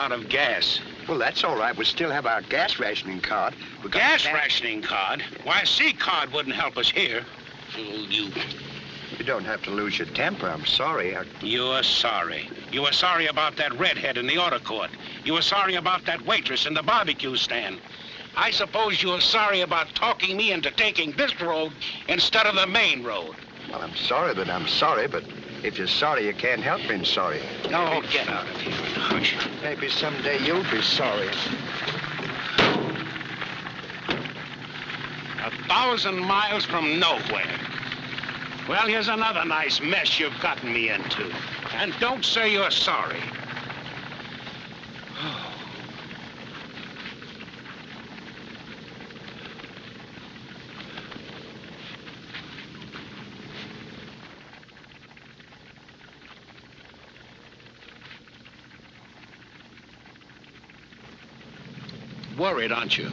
out of gas. Well, that's all right. We still have our gas rationing card. Gas rationing card? Why, a C card wouldn't help us here. You don't have to lose your temper. I'm sorry. You're sorry. You were sorry about that redhead in the auto court. You were sorry about that waitress in the barbecue stand. I suppose you're sorry about talking me into taking this road instead of the main road. Well, I'm sorry that I'm sorry, but if you're sorry, you can't help being sorry. No, get out of here. Hush. Maybe someday you'll be sorry. 1,000 miles from nowhere. Well, here's another nice mess you've gotten me into. And don't say you're sorry. Worried, aren't you?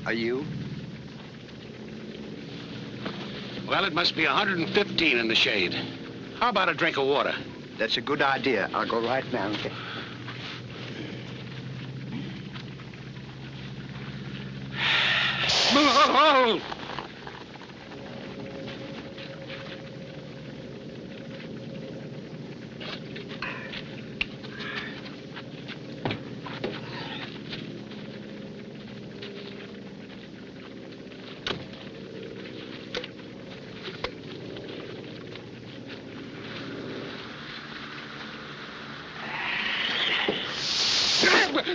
Are you? Well, it must be 115 in the shade. How about a drink of water? That's a good idea. I'll go right now. Oh!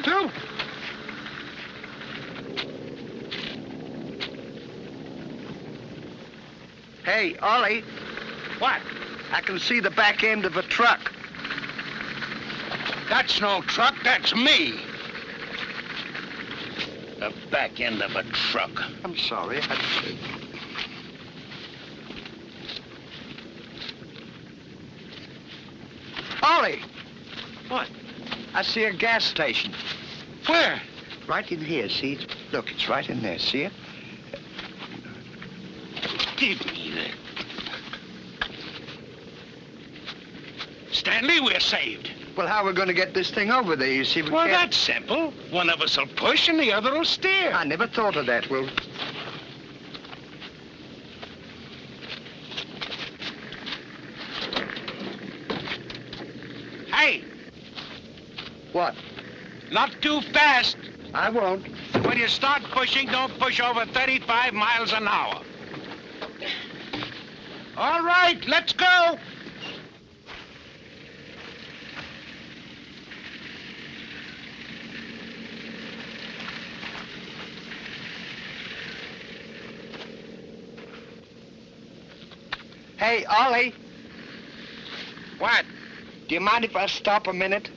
No! Hey, Ollie. What? I can see the back end of a truck. That's no truck, that's me. The back end of a truck. I'm sorry. Ollie! What? I see a gas station. Where? Right in here, see? Look, it's right in there, see it? Give me that. Stanley, we're saved. Well, how are we going to get this thing over there? You see, we Well, can't... that's simple. One of us will push and the other will steer. I never thought of that. Well... Hey! What? Not too fast. I won't. When you start pushing, don't push over 35 miles an hour. All right, let's go. Hey, Ollie. What? Do you mind if I stop a minute?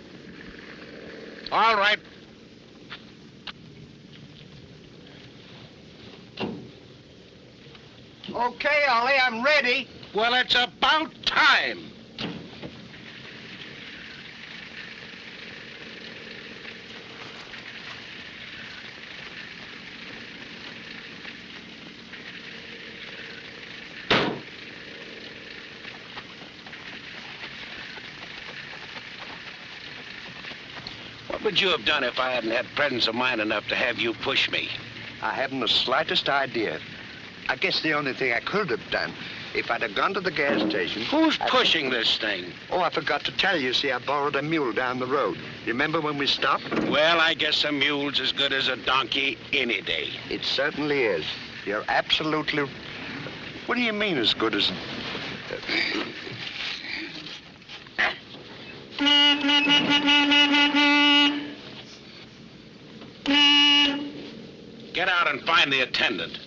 All right. Okay, Ollie, I'm ready. Well, it's about time. What would you have done if I hadn't had presence of mind enough to have you push me? I haven't the slightest idea. I guess the only thing I could have done, if I'd have gone to the gas station... Who's pushing this thing? Oh, I forgot to tell you. See, I borrowed a mule down the road. You remember when we stopped? Well, I guess a mule's as good as a donkey any day. It certainly is. You're absolutely... What do you mean as good as... Get out and find the attendant.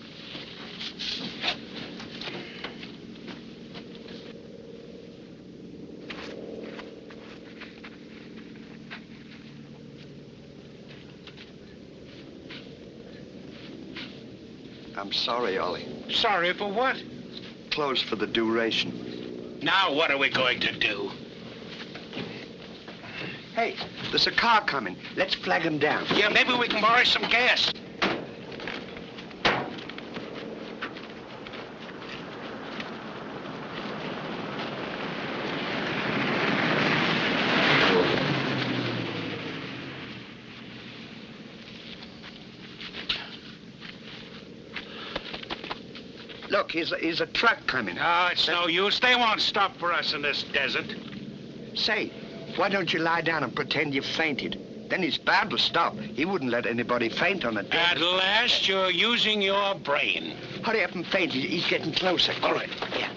I'm sorry, Ollie. Sorry for what? Closed for the duration. Now what are we going to do? Hey, there's a car coming. Let's flag him down. Yeah, maybe we can borrow some gas. Look, here's a truck coming. No, it's no use. They won't stop for us in this desert. Say, why don't you lie down and pretend you fainted? Then he's bound to stop. He wouldn't let anybody faint on a desert. At last, you're using your brain. Hurry up and faint. He's getting closer. All right. Yeah.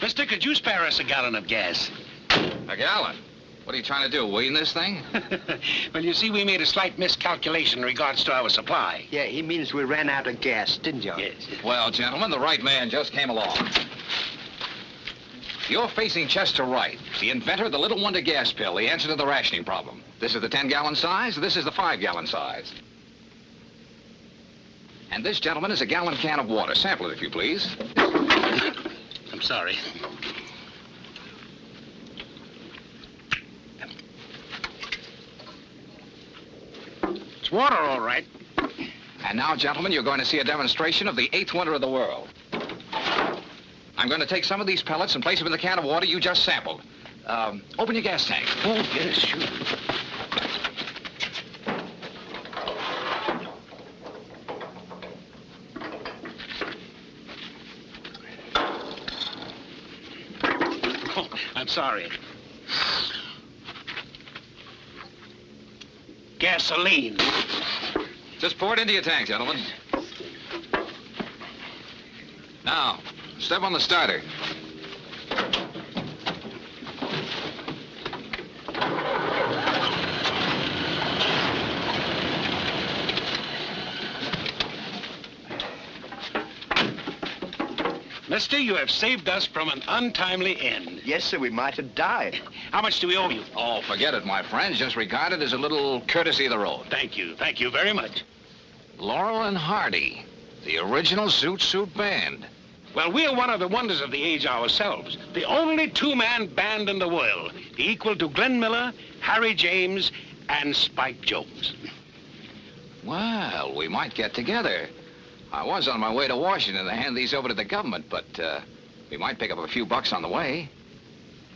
Mister, could you spare us a gallon of gas? A gallon? What are you trying to do, wean this thing? Well, you see, we made a slight miscalculation in regards to our supply. Yeah, he means we ran out of gas, didn't you? Yes. Well, gentlemen, the right man just came along. You're facing Chester Wright, the inventor of the little wonder gas pill, the answer to the rationing problem. This is the 10-gallon size, this is the 5-gallon size. And this, gentleman, is a gallon can of water. Sample it, if you please. I'm sorry. It's water, all right. And now, gentlemen, you're going to see a demonstration of the 8th wonder of the world. I'm going to take some of these pellets and place them in the can of water you just sampled. Open your gas tank. Oh, yes, sure. Oh, I'm sorry. Gasoline. Just pour it into your tank, gentlemen. Now, step on the starter. Mister, you have saved us from an untimely end. Yes, sir, we might have died. How much do we owe you? Oh, forget it, my friends. Just regard it as a little courtesy of the road. Thank you very much. Laurel and Hardy, the original Zoot Suit Band. Well, we're one of the wonders of the age ourselves. The only two-man band in the world, equal to Glenn Miller, Harry James, and Spike Jones. Well, we might get together. I was on my way to Washington to hand these over to the government, but we might pick up a few bucks on the way.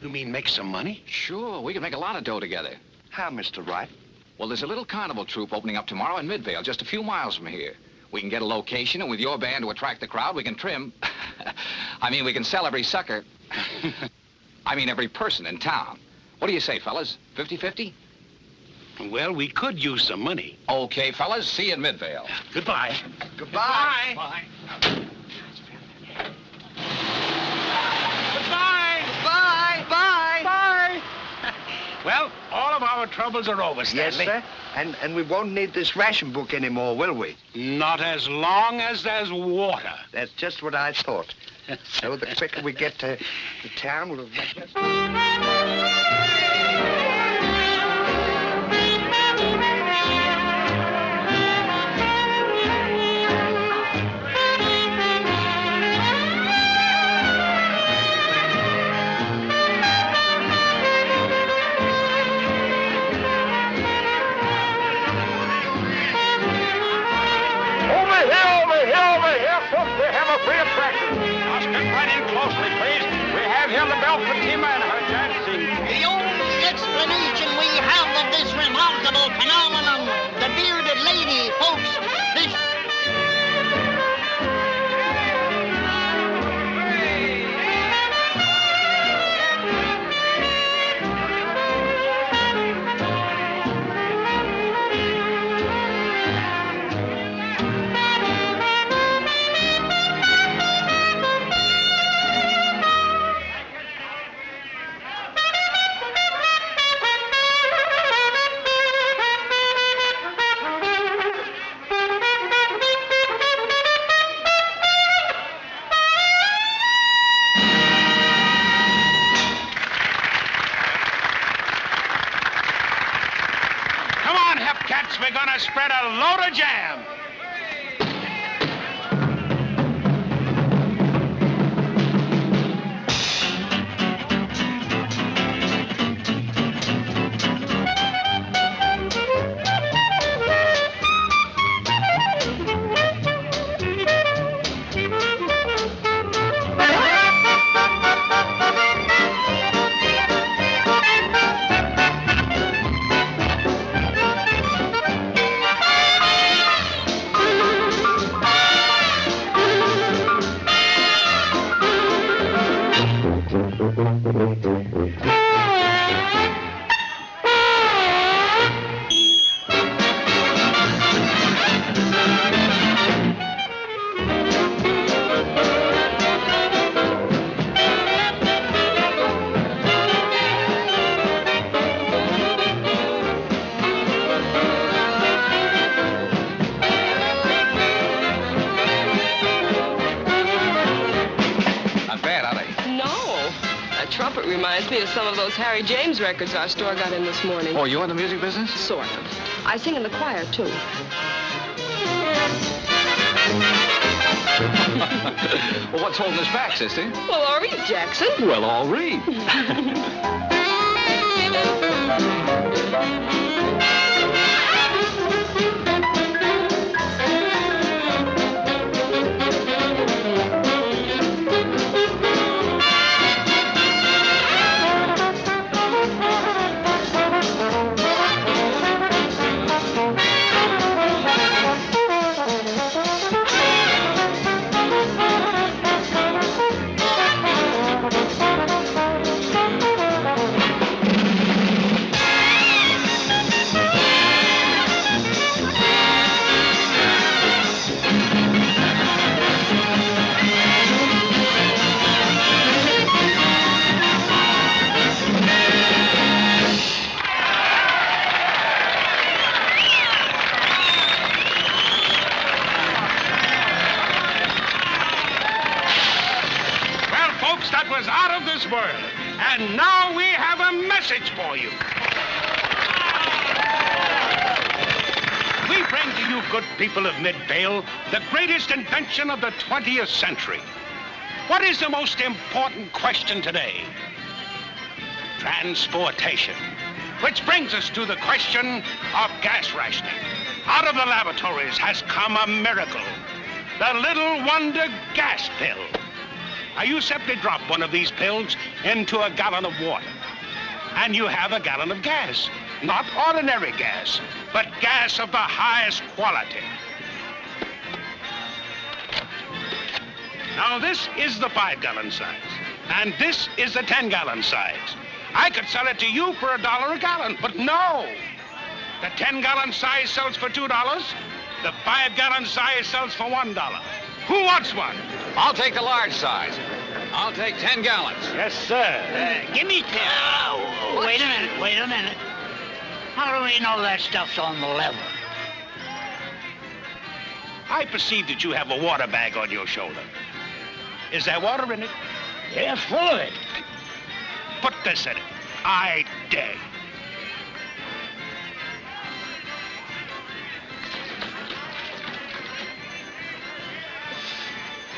You mean make some money? Sure, we can make a lot of dough together. How, Mr. Wright? Well, there's a little carnival troupe opening up tomorrow in Midvale, just a few miles from here. We can get a location, and with your band to attract the crowd, we can trim. I mean, we can sell every sucker. I mean, every person in town. What do you say, fellas? 50-50? Well, we could use some money. Okay, fellas, see you in Midvale. Goodbye. Goodbye. Goodbye. Bye. Bye. Bye. Well, all of our troubles are over, Yes, Stanley. sir. And we won't need this ration book anymore, will we? Not as long as there's water. That's just what I thought. So the quicker we get to town, we'll make us... Over here, folks. We have a free attraction. Now step right in closely, please. We have here the Belle Fatima and her dancing. The only explanation we have of this remarkable phenomenon, the bearded lady, folks, this... spread a load of jam. Trumpet reminds me of some of those Harry James records our store got in this morning. Oh, you in the music business? Sort of. I sing in the choir, too. Well, what's holding us back, sister? Well, I'll read, Jackson. Well, I'll read. That was out of this world. And now we have a message for you. We bring to you, good people of Midvale, the greatest invention of the 20th century. What is the most important question today? Transportation. Which brings us to the question of gas rationing. Out of the laboratories has come a miracle. The little wonder gas pill. Now, you simply drop one of these pills into a gallon of water, and you have a gallon of gas. Not ordinary gas, but gas of the highest quality. Now, this is the 5-gallon size, and this is the 10-gallon size. I could sell it to you for $1 a gallon, but no. The 10-gallon size sells for $2. The 5-gallon size sells for $1. Who wants one? I'll take the large size. I'll take 10 gallons. Yes, sir. Give me 10. Wait a minute. How do we know that stuff's on the level? I perceive that you have a water bag on your shoulder. Is there water in it? Yeah, full of it. Put this in it. I dare you.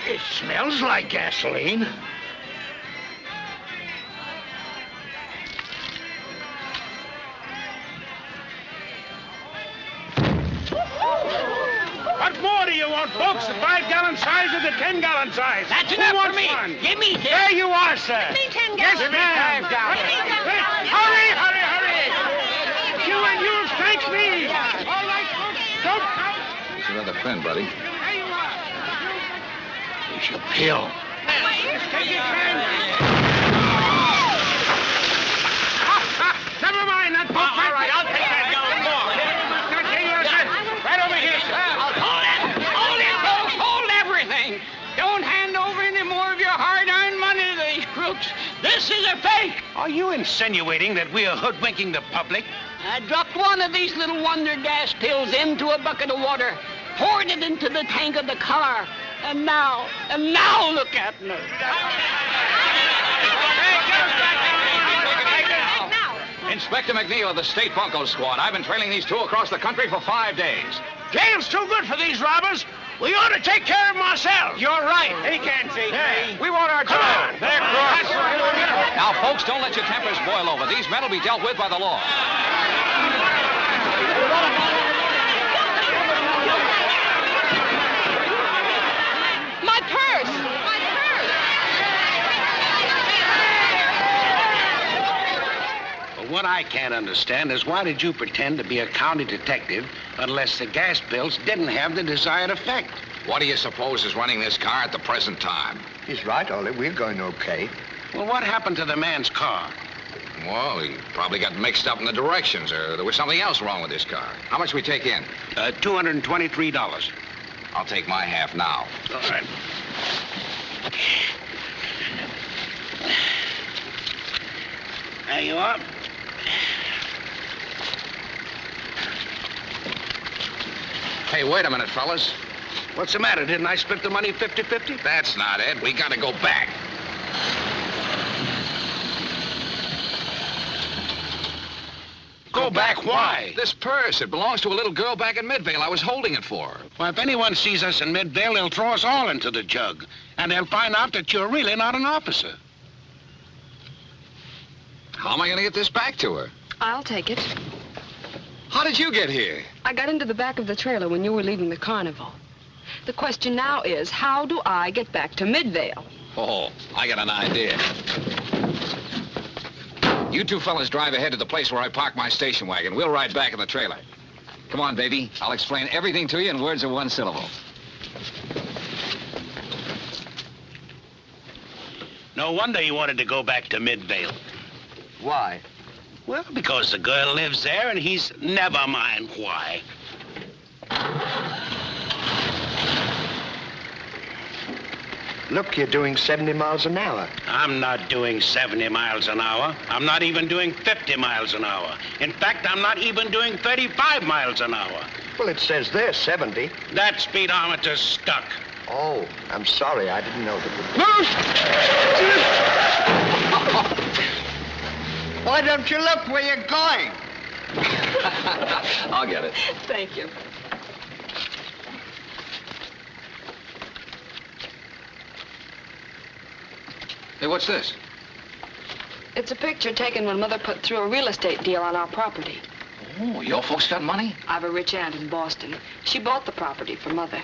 It smells like gasoline. What more do you want, folks? The 5-gallon size or the 10-gallon size? That's Who enough for wants me. one? Give me 10. There you are, sir. Give me 10 Yes, gallons. ma'am. Hurry. You and you'll thank me. All right, folks. Don't count. It's another pen, buddy. There you are. It's a pill. Take your time. Never mind that, folks. All right, I'll take that gallon more. Right over here, sir. Hold it, folks. Hold everything. Don't hand over any more of your hard-earned money to these crooks. This is a fake. Are you insinuating that we are hoodwinking the public? I dropped one of these little wonder gas pills into a bucket of water, poured it into the tank of the car, and now look at me. Inspector McNeil of the State Bunco Squad. I've been trailing these two across the country for 5 days. Jail's too good for these robbers. We ought to take care of them ourselves. You're right. He can't cheat me. We want our Come job. on. They're cross. Now, folks, don't let your tempers boil over. These men will be dealt with by the law. My purse! My purse! Well, what I can't understand is why did you pretend to be a county detective unless the gas pills didn't have the desired effect? What do you suppose is running this car at the present time? He's right, Ollie. We're going okay. Well, what happened to the man's car? Well, he probably got mixed up in the directions, or there was something else wrong with this car. How much we take in? $223. I'll take my half now. All right. There you are. Hey, wait a minute, fellas. What's the matter? Didn't I split the money 50-50? That's not it. We gotta go back. Go back? Why? This purse, it belongs to a little girl back in Midvale. I was holding it for her. Well, if anyone sees us in Midvale, they'll throw us all into the jug. And they'll find out that you're really not an officer. How am I gonna get this back to her? I'll take it. How did you get here? I got into the back of the trailer when you were leaving the carnival. The question now is, how do I get back to Midvale? Oh, I got an idea. You two fellas drive ahead to the place where I parked my station wagon. We'll ride back in the trailer. Come on, baby. I'll explain everything to you in words of one syllable. No wonder you wanted to go back to Midvale. Why? Well, because the girl lives there and he's never mind why. Look, you're doing 70 miles an hour. I'm not doing 70 miles an hour. I'm not even doing 50 miles an hour. In fact, I'm not even doing 35 miles an hour. Well, it says there 70. That speedometer's stuck. Oh, I'm sorry. I didn't know that. Why don't you look where you're going? I'll get it. Thank you. Hey, what's this? It's a picture taken when Mother put through a real estate deal on our property. Oh, your folks got money? I've a rich aunt in Boston. She bought the property for Mother.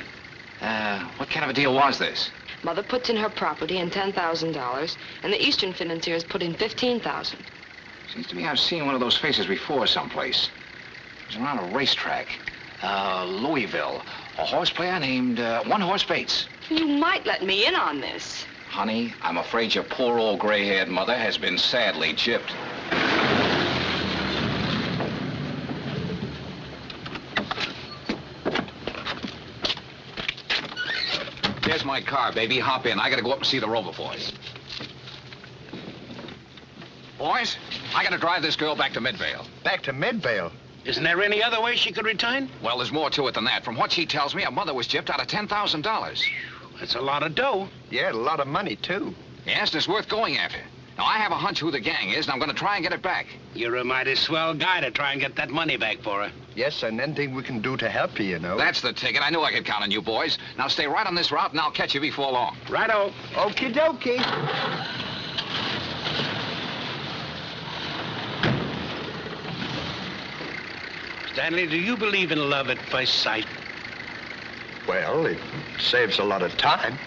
What kind of a deal was this? Mother puts in her property and $10,000, and the Eastern financiers put in $15,000. Seems to me I've seen one of those faces before someplace. It was around a racetrack. Louisville. A horse player named One Horse Bates. You might let me in on this. Honey, I'm afraid your poor old gray-haired mother has been sadly gypped. There's my car, baby. Hop in. I gotta go up and see the Rover boys. Boys, I gotta drive this girl back to Midvale. Back to Midvale? Isn't there any other way she could return? Well, there's more to it than that. From what she tells me, her mother was gypped out of $10,000. That's a lot of dough. Yeah, a lot of money, too. Yes, and it's worth going after. Now, I have a hunch who the gang is, and I'm gonna try and get it back. You're a mighty swell guy to try and get that money back for her. Yes, and anything we can do to help you, you know. That's the ticket. I knew I could count on you boys. Now, stay right on this route, and I'll catch you before long. Righto. Okie dokie. Stanley, do you believe in love at first sight? Well, it saves a lot of time.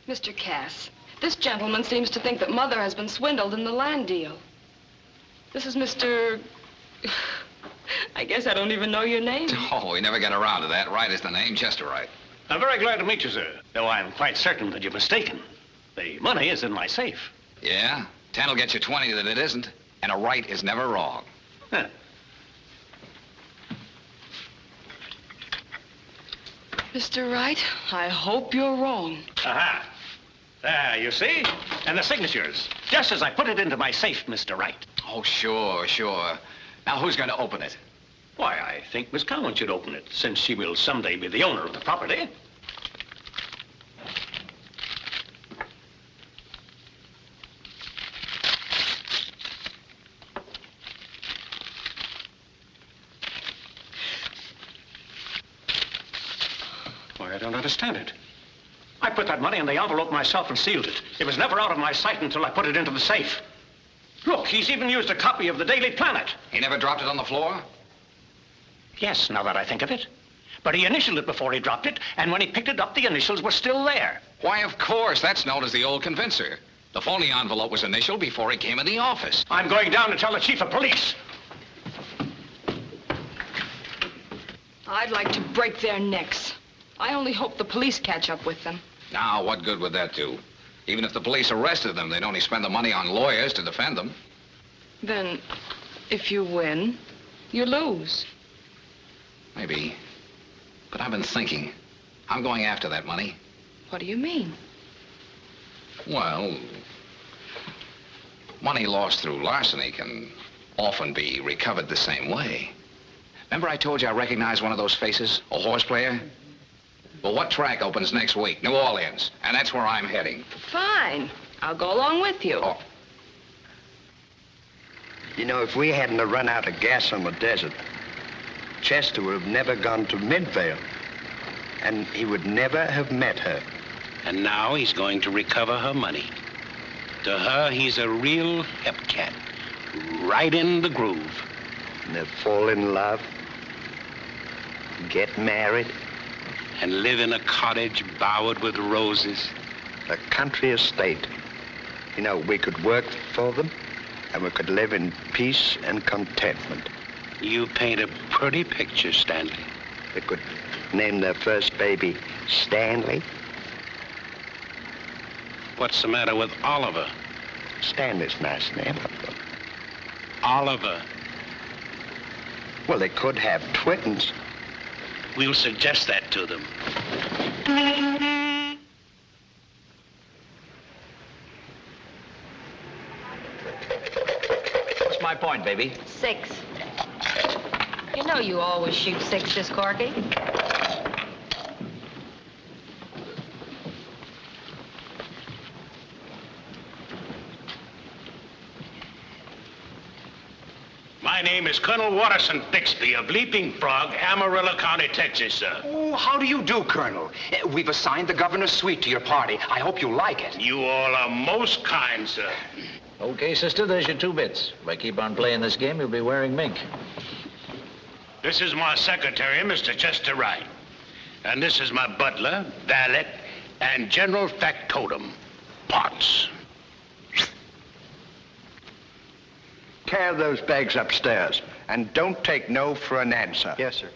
Mr. Cass, this gentleman seems to think that Mother has been swindled in the land deal. This is Mr... I guess I don't even know your name. Oh, we never get around to that. Right is the name, Chester Wright. I'm very glad to meet you, sir. Though I'm quite certain that you're mistaken. The money is in my safe. Yeah? 10 will get you 20 that it isn't. And a right is never wrong. Huh. Mr. Wright, I hope you're wrong. Aha. There, you see? And the signatures. Just as I put it into my safe, Mr. Wright. Oh, sure, sure. Now, who's going to open it? Why, I think Miss Cowan should open it, since she will someday be the owner of the property. don't understand it. I put that money in the envelope myself and sealed it. It was never out of my sight until I put it into the safe. Look, he's even used a copy of the Daily Planet. He never dropped it on the floor? Yes, now that I think of it. But he initialed it before he dropped it, and when he picked it up, the initials were still there. Why, of course. That's known as the old convincer. The phony envelope was initialed before he came in the office. I'm going down to tell the chief of police. I'd like to break their necks. I only hope the police catch up with them. Now, what good would that do? Even if the police arrested them, they'd only spend the money on lawyers to defend them. Then, if you win, you lose. Maybe. But I've been thinking. I'm going after that money. What do you mean? Well, money lost through larceny can often be recovered the same way. Remember I told you I recognized one of those faces? A horse player? Well, what track opens next week? New Orleans. And that's where I'm heading. Fine. I'll go along with you. Oh. You know, if we hadn't have run out of gas on the desert, Chester would have never gone to Midvale. And he would never have met her. And now he's going to recover her money. To her, he's a real hep cat. Right in the groove. And they'll fall in love, get married. And live in a cottage bowered with roses. A country estate. You know, we could work for them, and we could live in peace and contentment. You paint a pretty picture, Stanley. They could name their first baby Stanley. What's the matter with Oliver? Stanley's a nice name. Oliver. Well, they could have twins. We'll suggest that to them. What's my point, baby? 6. You know you always shoot 6s, Corky. My name is Colonel Watterson Bixby of Leaping Frog, Amarillo County, Texas, sir. Oh, how do you do, Colonel? We've assigned the governor's suite to your party. I hope you like it. You all are most kind, sir. Okay, sister, there's your 2 bits. If I keep on playing this game, you'll be wearing mink. This is my secretary, Mr. Chester Wright. And this is my butler, valet, and general factotum, Potts. Carry those bags upstairs, and don't take no for an answer. Yes, sir.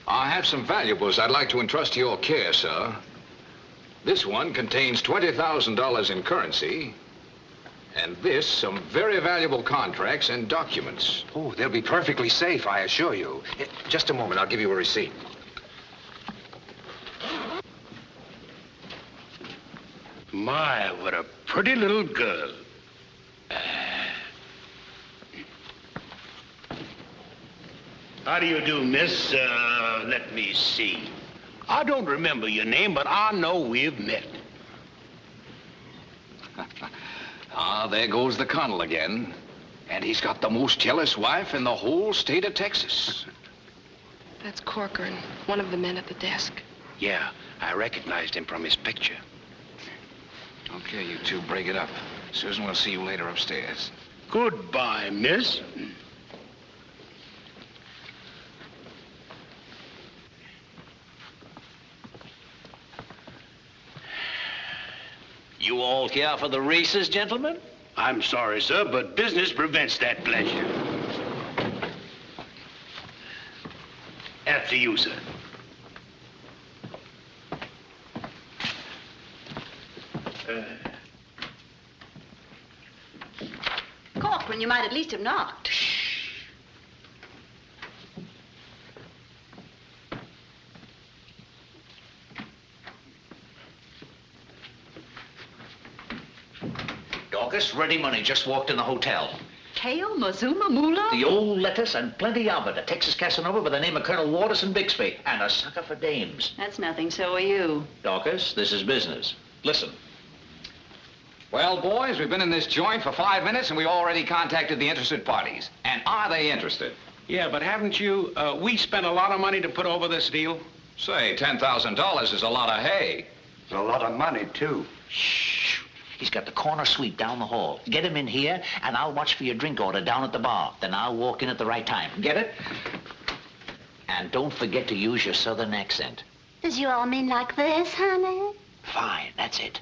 I have some valuables I'd like to entrust to your care, sir. This one contains $20,000 in currency, and this, some very valuable contracts and documents. Oh, they'll be perfectly safe, I assure you. Just a moment, I'll give you a receipt. My, what a pretty little girl. How do you do, miss? Let me see. I don't remember your name, but I know we've met. Ah, there goes the colonel again. And he's got the most jealous wife in the whole state of Texas. That's Corcoran, one of the men at the desk. Yeah, I recognized him from his picture. Okay, you two, break it up. Susan, we'll see you later upstairs. Goodbye, miss. You all here for the races, gentlemen? I'm sorry, sir, but business prevents that pleasure. After you, sir. Corcoran, you might at least have knocked. Dorcas, ready money. Just walked in the hotel. Kale, Mazuma, Moolah? The old lettuce and plenty of it. A Texas Casanova by the name of Colonel Watterson Bixby. And a sucker for dames. That's nothing, so are you. Dorcas, this is business. Listen. Well, boys, we've been in this joint for 5 minutes, and we already contacted the interested parties. And are they interested? Yeah, but haven't you, we spent a lot of money to put over this deal? Say, $10,000 is a lot of hay. It's a lot of money, too. Shh. He's got the corner suite down the hall. Get him in here, and I'll watch for your drink order down at the bar. Then I'll walk in at the right time. Get it? And don't forget to use your southern accent. Does you all mean like this, honey? Fine, that's it.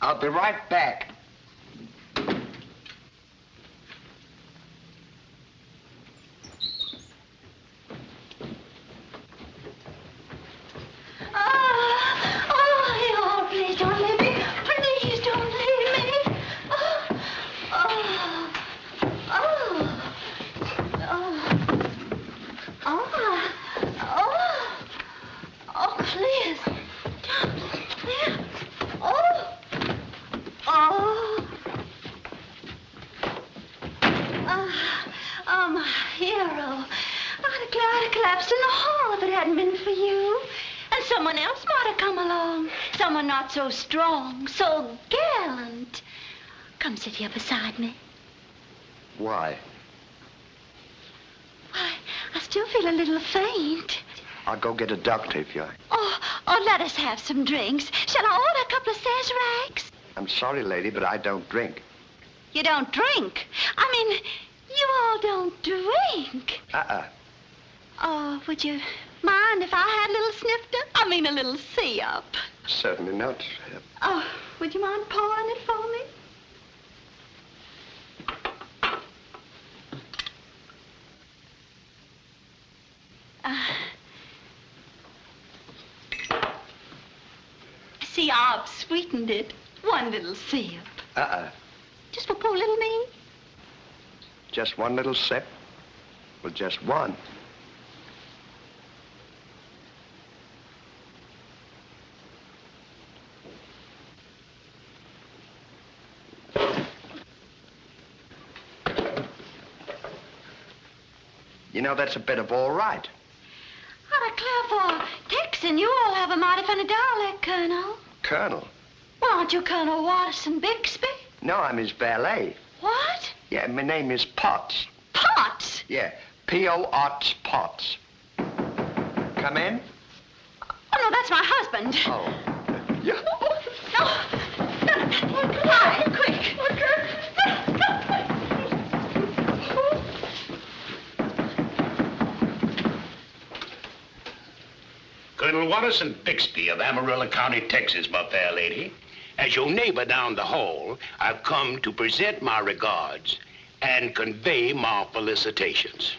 I'll be right back. Oh, please don't leave me. Please don't leave me. Please. My hero. I'd have collapsed in the hall if it hadn't been for you. And someone else might have come along. Someone not so strong, so gallant. Come sit here beside me. Why? Why, I still feel a little faint. I'll go get a doctor if you like. Oh, let us have some drinks. Shall I order a couple of Sazeracs? I'm sorry, lady, but I don't drink. You don't drink? I mean, you all don't drink. Oh, would you mind if I had a little snifter? I mean, a little see-up. Certainly not. Oh, would you mind pouring it for me? See, I've sweetened it. One little sip. Just for poor little me. Just one little sip? Well, just one. You know, that's a bit of all right. I declare for Texan, you all have a mighty funny dialect, Colonel. Colonel? Well, aren't you Colonel Watterson Bixby? No, I'm his valet. What? Yeah, my name is Potts. Potts? Yeah, P-O-Otts Potts. Come in? Oh, no, that's my husband. Oh. Yeah. No. Hurry, quick. Colonel Watterson Bixby of Amarillo County, Texas, my fair lady. As your neighbor down the hall, I've come to present my regards and convey my felicitations.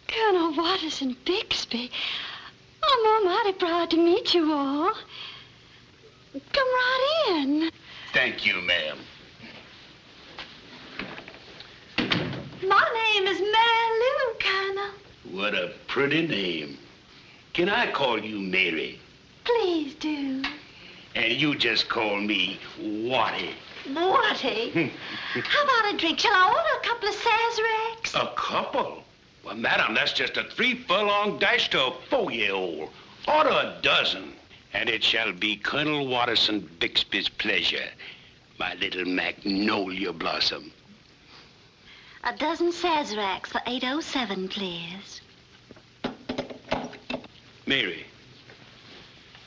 Colonel Watterson Bixby, I'm mighty proud to meet you all. Come right in. Thank you, ma'am. My name is Mary Lou, Colonel. What a pretty name. Can I call you Mary? Please do. And you just call me Watty. Watty? How about a drink? Shall I order a couple of Sazeracs? A couple? Well, madam, that's just a 3-furlong dash to a 4-year-old. Order a dozen. And it shall be Colonel Watterson Bixby's pleasure, my little magnolia blossom. A dozen Sazeracs for 807, please. Mary,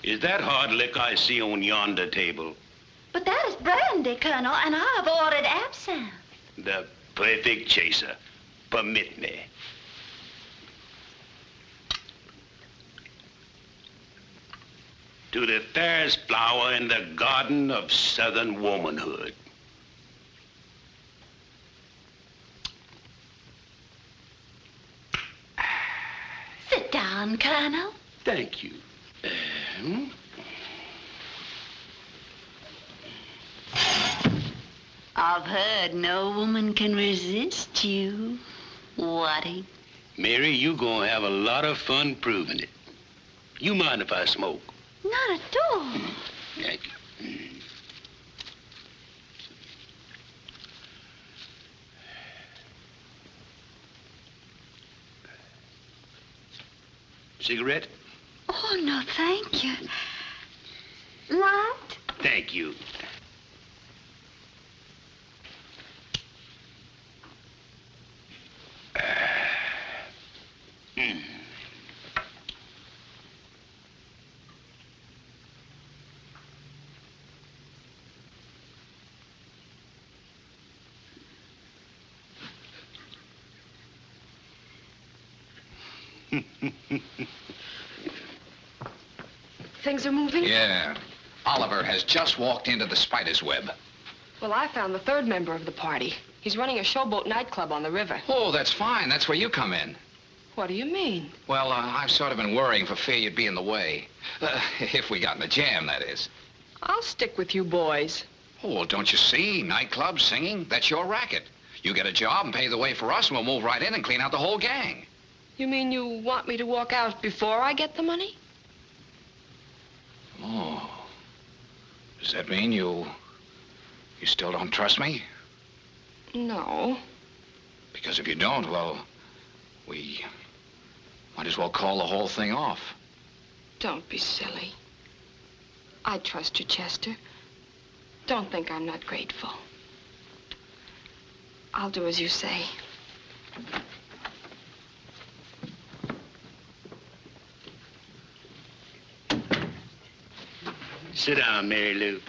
is that hard liquor I see on yonder table? But that is brandy, Colonel, and I've ordered absinthe. The perfect chaser. Permit me. To the fairest flower in the garden of Southern womanhood. Sit down, Colonel. Thank you. I've heard no woman can resist you, Watty. Mary, you gonna have a lot of fun proving it. You mind if I smoke? Not at all. Thank you. Cigarette? Oh, no, thank you. Light? Thank you. Things are moving? Yeah. Oliver has just walked into the spider's web. Well, I found the third member of the party. He's running a showboat nightclub on the river. Oh, that's fine. That's where you come in. What do you mean? Well, I've sort of been worrying for fear you'd be in the way. If we got in a jam, that is. I'll stick with you boys. Oh, well, don't you see? Nightclub, singing, that's your racket. You get a job and pay the way for us, and we'll move right in and clean out the whole gang. You mean you want me to walk out before I get the money? Oh. Does that mean you still don't trust me? No. Because if you don't, well, we might as well call the whole thing off. Don't be silly. I trust you, Chester. Don't think I'm not grateful. I'll do as you say. Sit down, Mary Lou.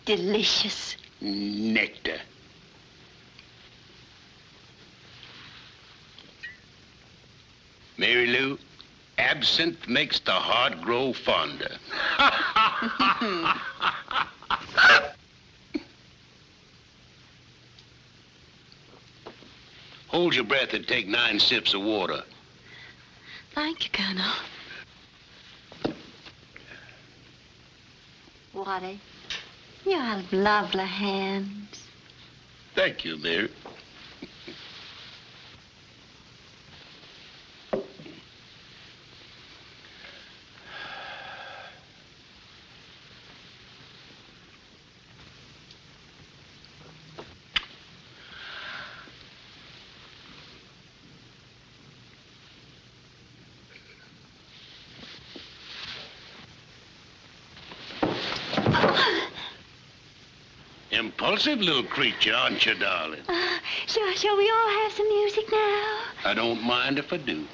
Delicious. Nectar. Mary Lou, absinthe makes the heart grow fonder. Hold your breath and take 9 sips of water. Thank you, Colonel. Waddy, you have lovely hands. Thank you, Mary. Impulsive little creature, aren't you, darling? Shall we all have some music now? I don't mind if I do.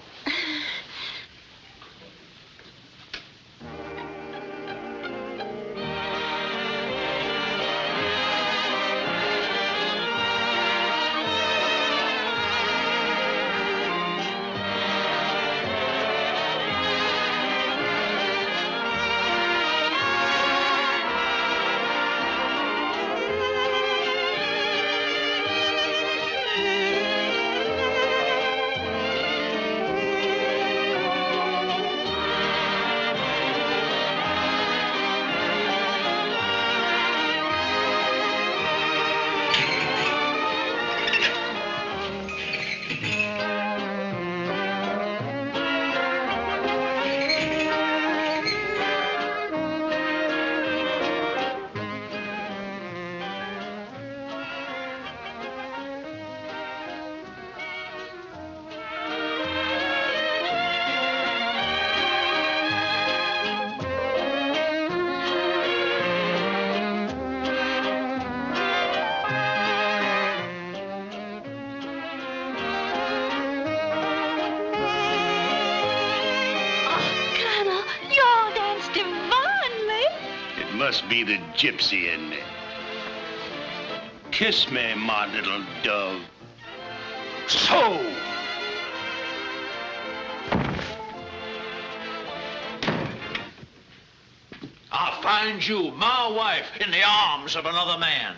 Must be the gypsy in me. Kiss me, my little dove. So! I'll find you, my wife, in the arms of another man.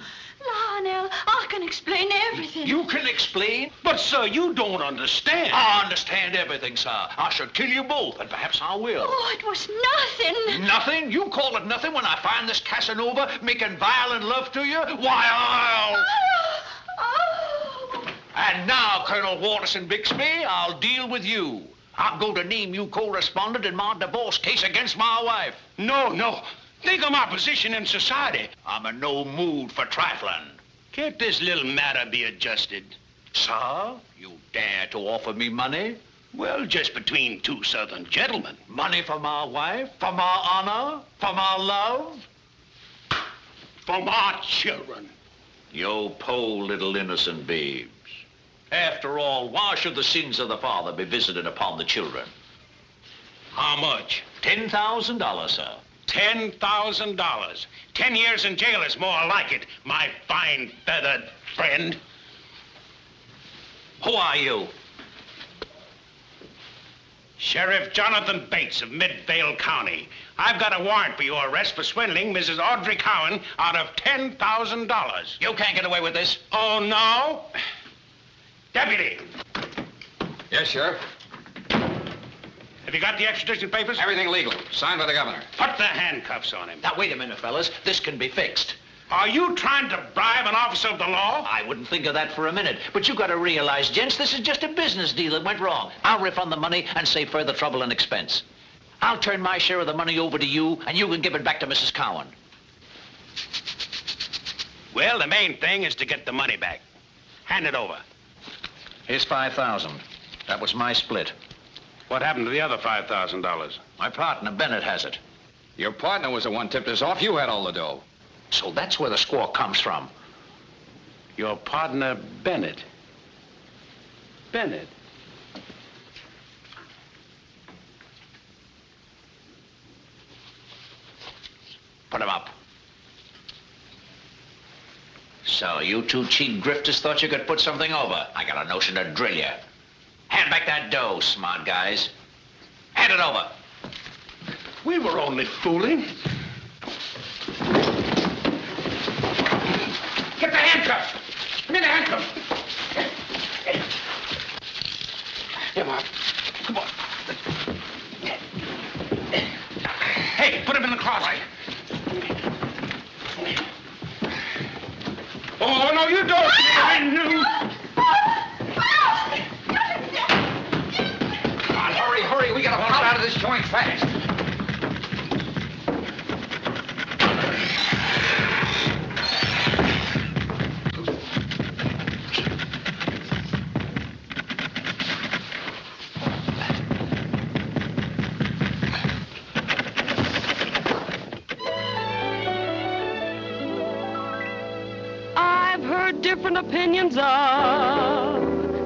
Lionel, I can explain everything. You can explain? But, sir, you don't understand. I understand everything, sir. I should kill you both, and perhaps I will. Oh, it was nothing. Nothing? You call it nothing when I find this Casanova making violent love to you? Why, I'll... Oh. And now, Colonel Watterson Bixby, I'll deal with you. I'll go to name you co-respondent in my divorce case against my wife. No, no. Think of my position in society. I'm in no mood for trifling. Can't this little matter be adjusted? Sir, you dare to offer me money? Well, just between two Southern gentlemen. Money for my wife? For my honor? For my love? For my children. You poor little innocent babes. After all, why should the sins of the father be visited upon the children? How much? $10,000, sir. $10,000. 10 years in jail is more like it, my fine feathered friend. Who are you? Sheriff Jonathan Bates of Midvale County. I've got a warrant for your arrest for swindling Mrs. Audrey Cowan out of $10,000. You can't get away with this. Oh, no? Deputy. Yes, Sheriff. Have you got the extradition papers? Everything legal. Signed by the governor. Put the handcuffs on him. Now, wait a minute, fellas. This can be fixed. Are you trying to bribe an officer of the law? I wouldn't think of that for a minute. But you got to realize, gents, this is just a business deal that went wrong. I'll refund the money and save further trouble and expense. I'll turn my share of the money over to you, and you can give it back to Mrs. Cowan. Well, the main thing is to get the money back. Hand it over. Here's $5,000. That was my split. What happened to the other $5,000? My partner, Bennett, has it. Your partner was the one tipped us off. You had all the dough. So that's where the score comes from. Your partner, Bennett. Bennett? Put him up. So you two cheap grifters thought you could put something over. I got a notion to drill you. Hand back that dough, smart guys. Hand it over. We were only fooling. Get the handcuffs. Give me the handcuffs. Come on. Come on. Hey, put him in the closet. Oh, no, you don't. I knew. Come on, hurry, hurry. We gotta pull out of this joint fast. Different opinions of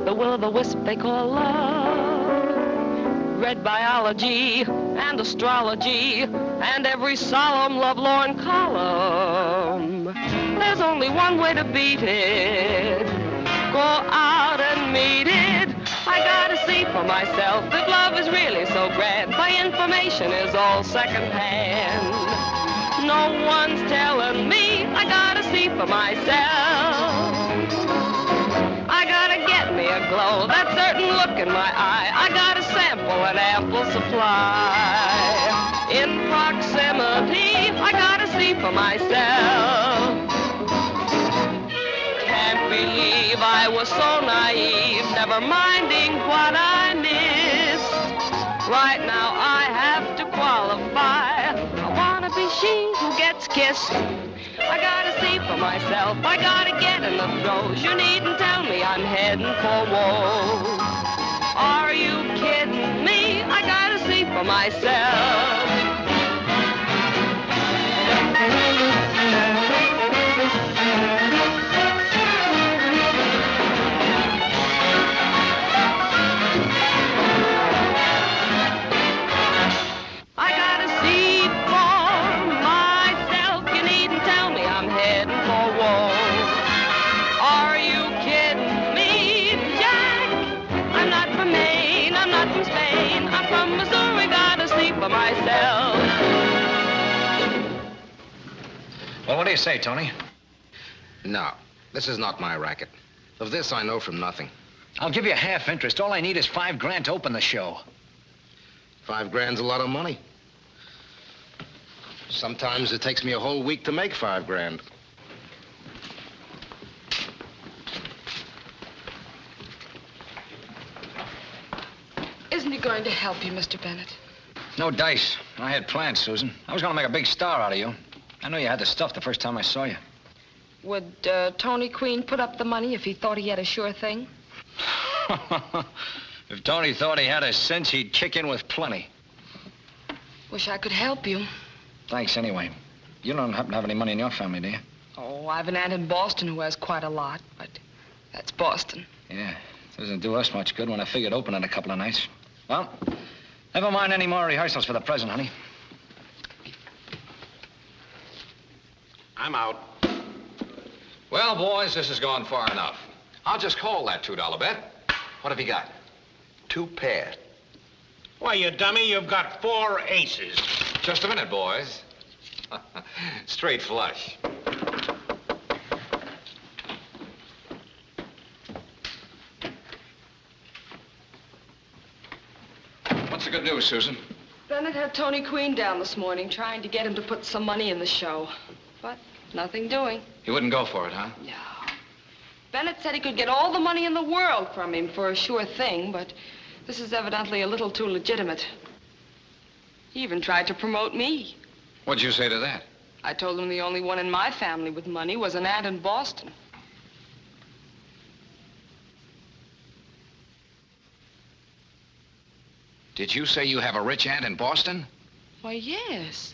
the will-o'-the-wisp they call love. Read biology and astrology and every solemn lovelorn column. There's only one way to beat it. Go out and meet it. I gotta see for myself that love is really so grand. My information is all secondhand. No one's telling me. I gotta see for myself. I gotta get me a glow, that certain look in my eye. I gotta sample an ample supply. In proximity, I gotta see for myself. Can't believe I was so naive, never minding what I missed. Right now I have to qualify. I wanna be she who gets kissed. I gotta see for myself, I gotta get in the throes. You needn't tell me I'm heading for woe. Are you kidding me? I gotta see for myself. Myself. Well, what do you say, Tony? No, this is not my racket. Of this, I know from nothing. I'll give you half interest. All I need is $5,000 to open the show. $5,000's a lot of money. Sometimes it takes me a whole week to make $5,000. Isn't he going going to help you, Mr. Bennett? No dice. I had plans, Susan. I was going to make a big star out of you. I knew you had the stuff the first time I saw you. Would Tony Queen put up the money if he thought he had a sure thing? If Tony thought he had a cinch, he'd kick in with plenty. Wish I could help you. Thanks anyway. You don't happen to have any money in your family, do you? Oh, I have an aunt in Boston who has quite a lot, but that's Boston. Yeah, doesn't do us much good when I figured opening a couple of nights. Well, never mind any more rehearsals for the present, honey. I'm out. Well, boys, this has gone far enough. I'll just call that $2 bet. What have you got? 2 pair. Why, you dummy, you've got 4 aces. Just a minute, boys. Straight flush. What's the good news, Susan? Bennett had Tony Queen down this morning, trying to get him to put some money in the show. But nothing doing. He wouldn't go for it, huh? No. Bennett said he could get all the money in the world from him for a sure thing, but this is evidently a little too legitimate. He even tried to promote me. What'd you say to that? I told him the only one in my family with money was an aunt in Boston. Did you say you have a rich aunt in Boston? Why, yes.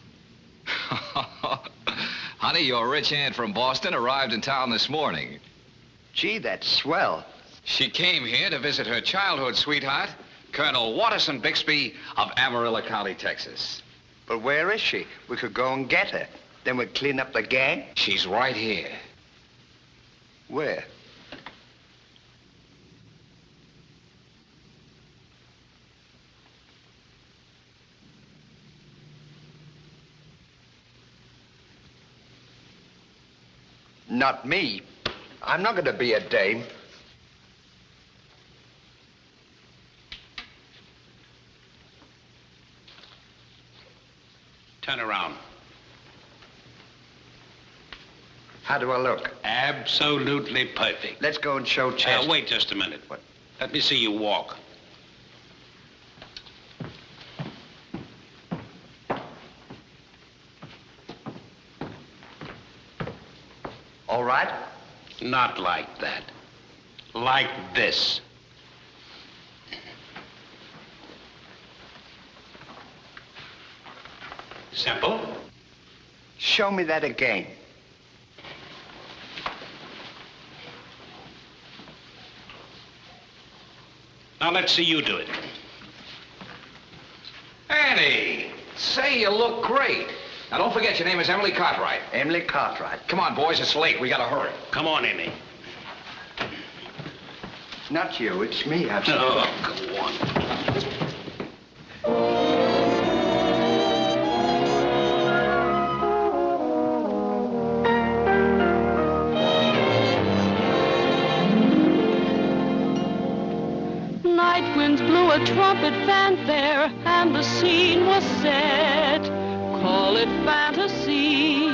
Honey, your rich aunt from Boston arrived in town this morning. Gee, that's swell. She came here to visit her childhood sweetheart, Colonel Watterson Bixby of Amarillo County, Texas. But where is she? We could go and get her. Then we'd clean up the gang. She's right here. Where? Not me. I'm not going to be a dame. Turn around. How do I look? Absolutely perfect. Let's go and show Chester. Wait just a minute. What? Let me see you walk. All right? Not like that. Like this. Simple. Show me that again. Now let's see you do it. Annie, say you look great. Now don't forget your name is Emily Cartwright. Emily Cartwright. Come on, boys, it's late. We gotta hurry. Come on, Annie. Not you, it's me. Oh, come on. Night winds blew a trumpet fanfare, and the scene was set. Call it fantasy,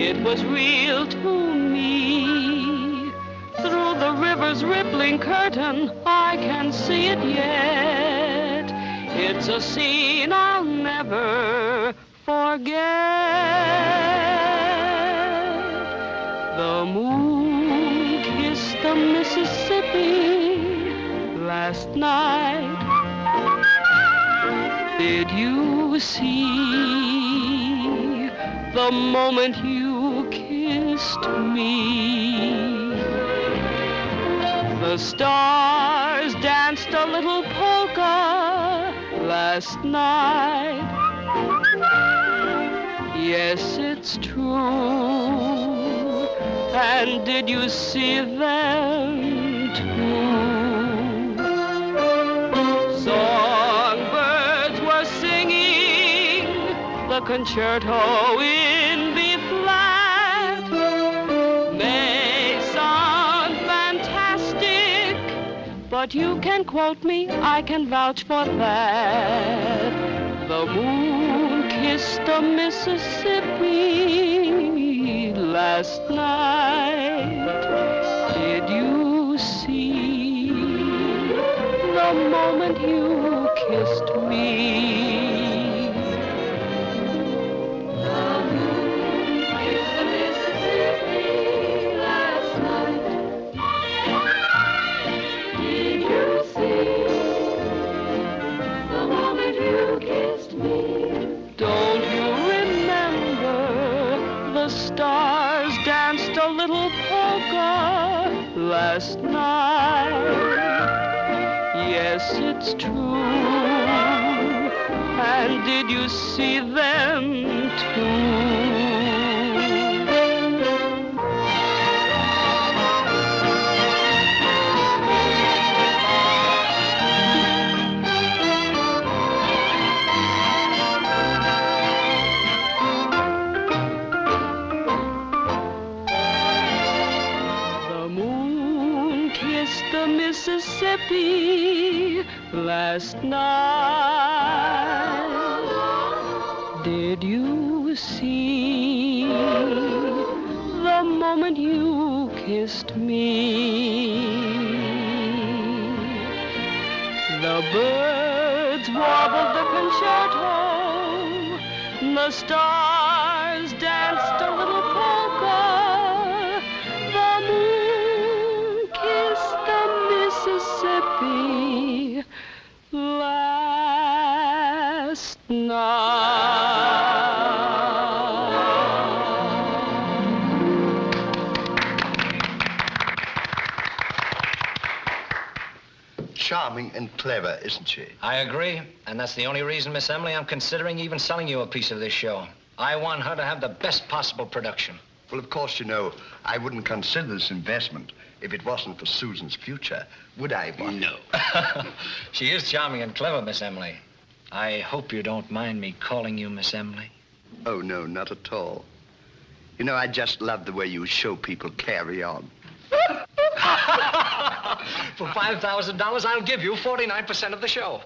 it was real to me. Through the river's rippling curtain, I can see it yet. It's a scene I'll never forget. The moon kissed the Mississippi last night. Did you see the moment you kissed me? The stars danced a little polka last night. Yes, it's true. And did you see them too? Songbirds were singing the concerto in B flat. May sound fantastic, but you can quote me, I can vouch for that. The moon kissed the Mississippi last night. Did you see the moment you kissed kissed me. The moon kissed the Mississippi last night. Did you see the moment you kissed me? Don't you remember the stars danced a little polka last night? Yes, it's true. And did you see them too? The Mississippi last night. Did you see the moment you kissed me? The birds warbled the concerto, the stars danced a little polka, the moon kissed Mississippi last night. Charming and clever, isn't she? I agree, and that's the only reason, Miss Emily, I'm considering even selling you a piece of this show. I want her to have the best possible production. Well, of course, you know, I wouldn't consider this investment if it wasn't for Susan's future, would I, Bonnie? No. She is charming and clever, Miss Emily. I hope you don't mind me calling you Miss Emily. Oh, no, not at all. You know, I just love the way you show people carry on. For $5,000, I'll give you 49% of the show.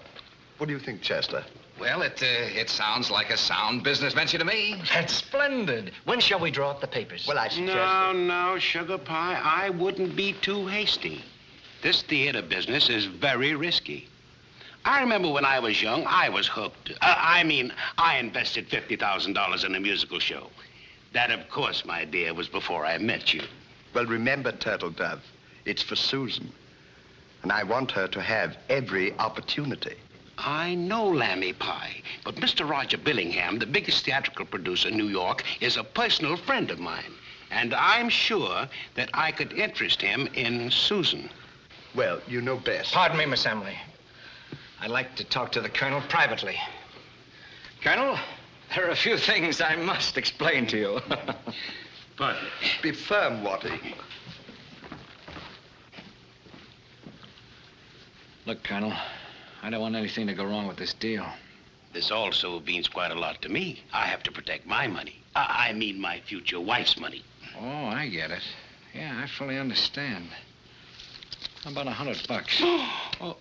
What do you think, Chester? Well, it sounds like a sound business venture to me. That's splendid. When shall we draw up the papers? Well, I suggest... No, Sugar Pie. I wouldn't be too hasty. This theater business is very risky. I remember when I was young, I was hooked. I invested $50,000 in a musical show. That, of course, my dear, was before I met you. Well, remember, Turtle Dove, it's for Susan. And I want her to have every opportunity. I know, Lammy Pie, but Mr. Roger Billingham, the biggest theatrical producer in New York, is a personal friend of mine. And I'm sure that I could interest him in Susan. Well, you know best. Pardon me, Miss Emily. I'd like to talk to the Colonel privately. Colonel, there are a few things I must explain to you. Pardon. Be firm, Watty. Look, Colonel, I don't want anything to go wrong with this deal. This also means quite a lot to me. I have to protect my money. I mean my future wife's money. Oh, I get it. Yeah, I fully understand. How about $100? Oh.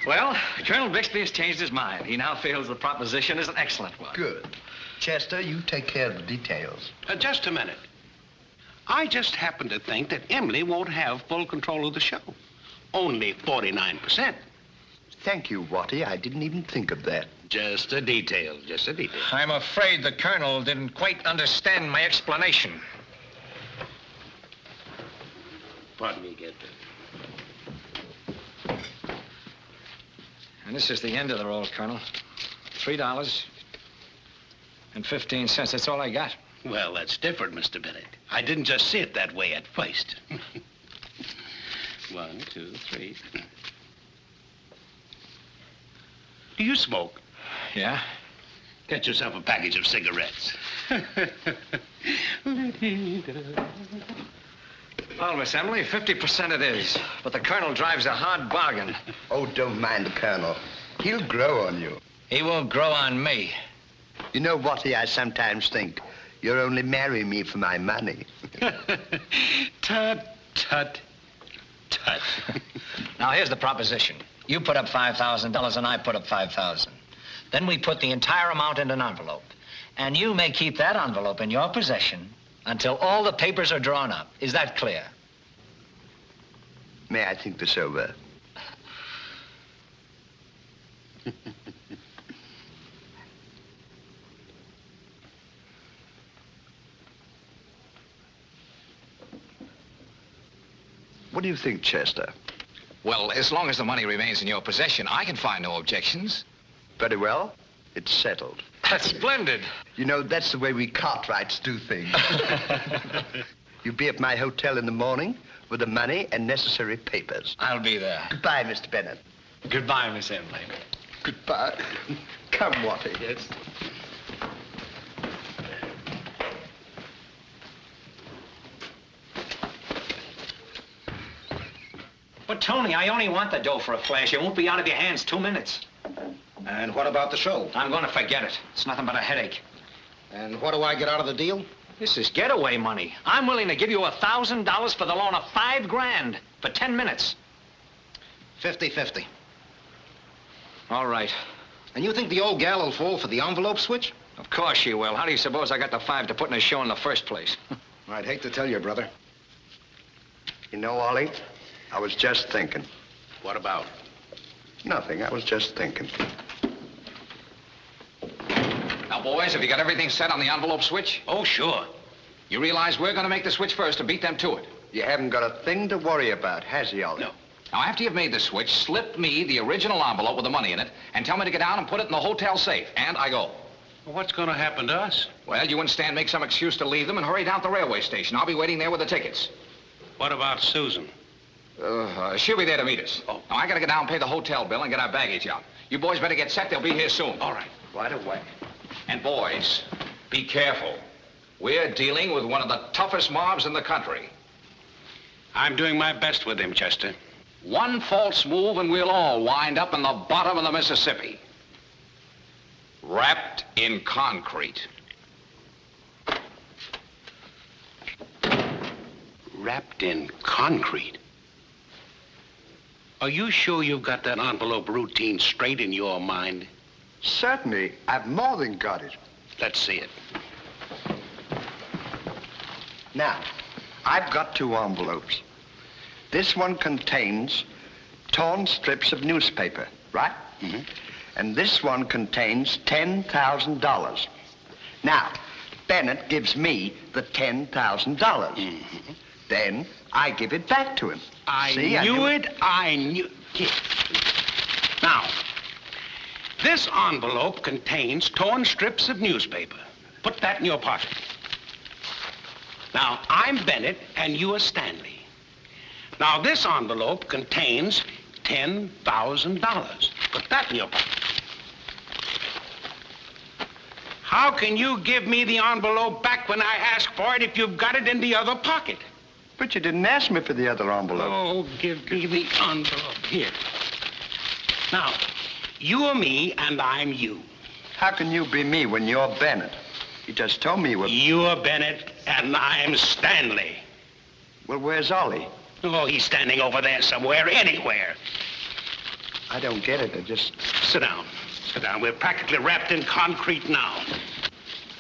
Well, Colonel Bixby has changed his mind. He now feels the proposition is an excellent one. Good. Chester, you take care of the details. Just a minute. I just happen to think that Emily won't have full control of the show. Only 49%. Thank you, Watty. I didn't even think of that. Just a detail, just a detail. I'm afraid the Colonel didn't quite understand my explanation. Pardon me, get And this is the end of the roll, Colonel. $3.15. That's all I got. Well, that's different, Mr. Bennett. I didn't just see it that way at first. 1, 2, 3. Do you smoke? Yeah? Get yourself a package of cigarettes. Well, Miss Emily, 50% it is. But the Colonel drives a hard bargain. Oh, don't mind the Colonel. He'll grow on you. He won't grow on me. You know, Watty, I sometimes think you're only marrying me for my money. Tut, tut, tut. Now, here's the proposition. You put up $5,000 and I put up $5,000. Then we put the entire amount in an envelope. And you may keep that envelope in your possession until all the papers are drawn up. Is that clear? May I think this over? What do you think, Chester? Well, as long as the money remains in your possession, I can find no objections. Very well. It's settled. That's splendid. You know, that's the way we Cartwrights do things. You'll be at my hotel in the morning with the money and necessary papers. I'll be there. Goodbye, Mr. Bennett. Goodbye, Miss Emily. Goodbye. Come, Watty. Yes. But, Tony, I only want the dough for a flash. It won't be out of your hands 2 minutes. And what about the show? I'm going to forget it. It's nothing but a headache. And what do I get out of the deal? This is getaway money. I'm willing to give you $1,000 for the loan of $5 grand for 10 minutes. 50-50. All right. And you think the old gal will fall for the envelope switch? Of course she will. How do you suppose I got the $5 to put in a show in the first place? I'd hate to tell you, brother. You know, Ollie, I was just thinking. What about? Nothing. I was just thinking. Now, boys, have you got everything set on the envelope switch? Oh, sure. You realize we're going to make the switch first to beat them to it. You haven't got a thing to worry about, has he, Ollie? No. Now, after you've made the switch, slip me the original envelope with the money in it and tell me to get down and put it in the hotel safe. And I go. Well, what's going to happen to us? Well, you and Stan make some excuse to leave them and hurry down to the railway station. I'll be waiting there with the tickets. What about Susan? She'll be there to meet us. Oh. Now, I got to get down and pay the hotel bill and get our baggage out. You boys better get set. They'll be here soon. All right. Right away. And boys, be careful. We're dealing with one of the toughest mobs in the country. I'm doing my best with him, Chester. One false move and we'll all wind up in the bottom of the Mississippi. Wrapped in concrete. Wrapped in concrete? Are you sure you've got that envelope routine straight in your mind? Certainly. I've more than got it. Let's see it. Now, I've got 2 envelopes. This one contains torn strips of newspaper, right? Mm-hmm. And this one contains $10,000. Now, Bennett gives me the $10,000. Mm-hmm. Then I give it back to him. I knew it. Now, this envelope contains torn strips of newspaper. Put that in your pocket. Now, I'm Bennett, and you are Stanley. Now, this envelope contains $10,000. Put that in your pocket. How can you give me the envelope back when I ask for it if you've got it in the other pocket? But you didn't ask me for the other envelope. Oh, give me the envelope. Here. Now, you are me, and I'm you. How can you be me when you're Bennett? You just told me you were... You're Bennett, and I'm Stanley. Well, where's Ollie? Oh, he's standing over there somewhere, anywhere. I don't get it. I just... Sit down. Sit down. We're practically wrapped in concrete now.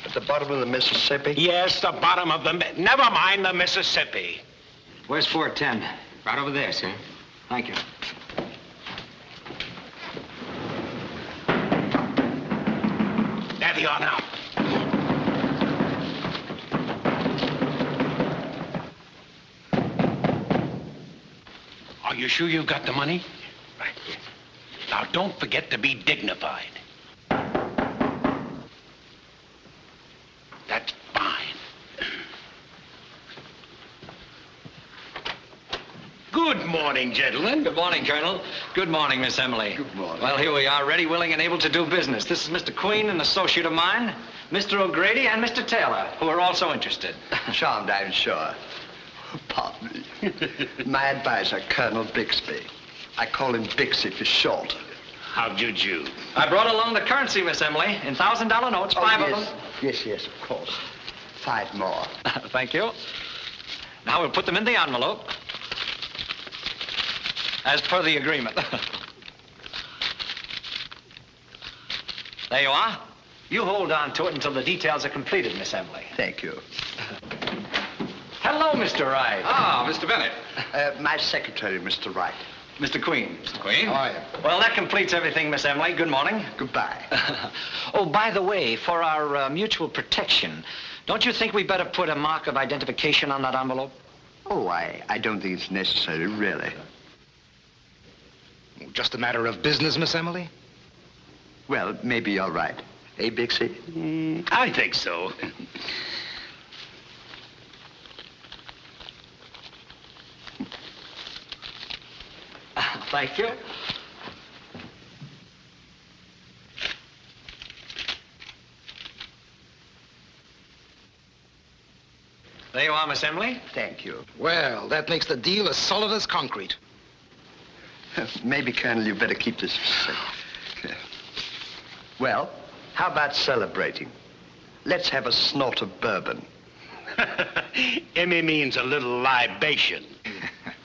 At the bottom of the Mississippi? Yes, the bottom of the... Never mind the Mississippi. Where's 410? Right over there, sir. Thank you. There they are now. Are you sure you've got the money? Right. Now, don't forget to be dignified. That's fine. Good morning, gentlemen. Good morning, Colonel. Good morning, Miss Emily. Good morning. Well, here we are, ready, willing, and able to do business. This is Mr. Queen, an associate of mine, Mr. O'Grady, and Mr. Taylor, who are also interested. Charmed, I'm sure. Pardon me. My advisor, Colonel Bixby. I call him Bixie for short. How'd you do? I brought along the currency, Miss Emily, in $1,000 notes, 5 of them. Yes, yes, of course. 5 more. Thank you. Now we'll put them in the envelope, as per the agreement. There you are. You hold on to it until the details are completed, Miss Emily. Thank you. Hello, Mr. Wright. Ah, Mr. Bennett. My secretary, Mr. Wright. Mr. Queen. Mr. Queen? How are you? Well, that completes everything, Miss Emily. Good morning. Goodbye. Oh, by the way, for our mutual protection, don't you think we better put a mark of identification on that envelope? Oh, I don't think it's necessary, really. Just a matter of business, Miss Emily? Well, maybe you're right. Eh, Bixie? I think so. Thank you. There you are, Miss Emily. Thank you. Well, that makes the deal as solid as concrete. Maybe, Colonel, you better keep this safe. Well, how about celebrating? Let's have a snort of bourbon. Emmy means a little libation.